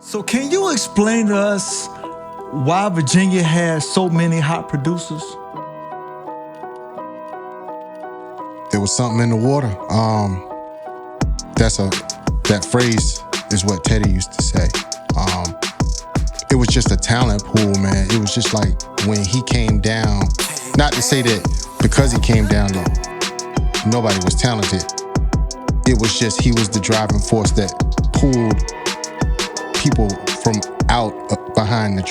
So can you explain to us why Virginia has so many hot producers? There was something in the water. That phrase is what Teddy used to say. It was just a talent pool, man. It was just like when he came down, not to say that because he came down that nobody was talented. It was just he was the driving force that pulled people from out behind the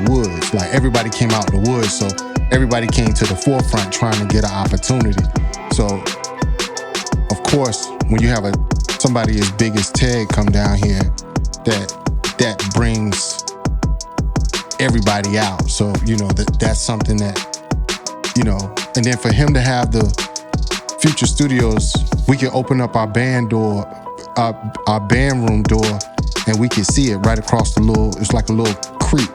woods. Like everybody came out the woods, so everybody came to the forefront trying to get an opportunity. So, of course, when you have somebody as big as Ted come down here, that brings everybody out. So, that's something that, and then for him to have the Future Studios, we can open up our band door, our band room door, and we can see it right across it's like a little creek.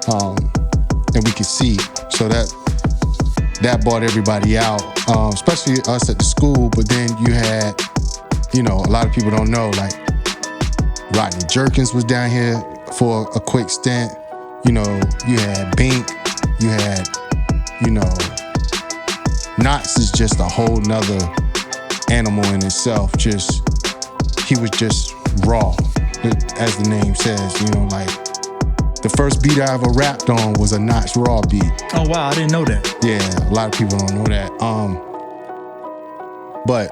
And we could see. So that brought everybody out, especially us at the school. But then you had, a lot of people don't know, like Rodney Jerkins was down here for a quick stint. You had Bink, you had, Knox is just a whole nother animal in itself. He was just raw, as the name says, like the first beat I ever rapped on was a Knox Raw beat. Oh wow, I didn't know that. Yeah, a lot of people don't know that. But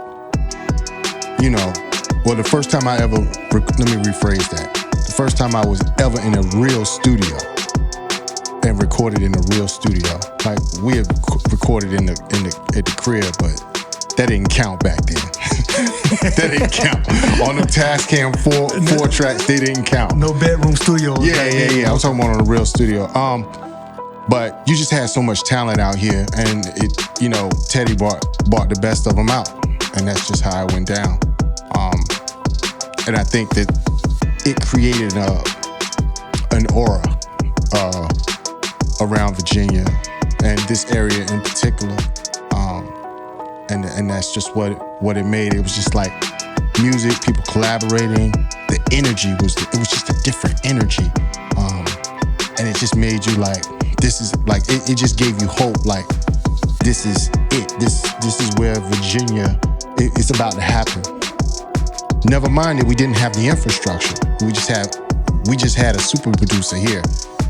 the first time I ever, let me rephrase that. The first time I was ever in a real studio and recorded in a real studio. Like we had recorded at the crib, but that didn't count back then. That didn't count. On the Tascam 4 tracks, they didn't count. No bedroom studio. Yeah. I was talking about on a real studio. But you just had so much talent out here, and Teddy brought the best of them out, and that's just how it went down. And I think that it created an aura around Virginia and this area in particular. And that's just what it made. It was just like music, people collaborating. The energy it was just a different energy. And it just made you like, this is like, it just gave you hope. Like, this is it. This is where Virginia, it's about to happen. Never mind that we didn't have the infrastructure. We just had a super producer here.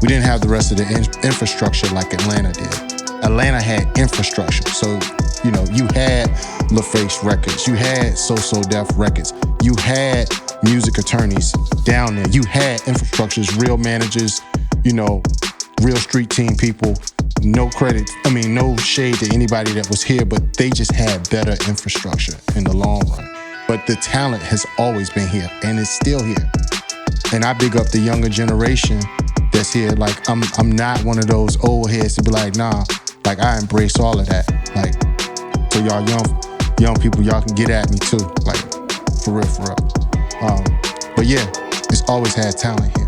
We didn't have the rest of the infrastructure like Atlanta did. Atlanta had infrastructure. So, you had LaFace Records. You had So Def Records. You had music attorneys down there. You had infrastructures, real managers, real street team people. No credit, no shade to anybody that was here, but they just had better infrastructure in the long run. But the talent has always been here, and it's still here. And I big up the younger generation that's here. Like, I'm not one of those old heads to be like, nah, like I embrace all of that. Like, so y'all young people, y'all can get at me too. Like, for real. But yeah, it's always had talent here.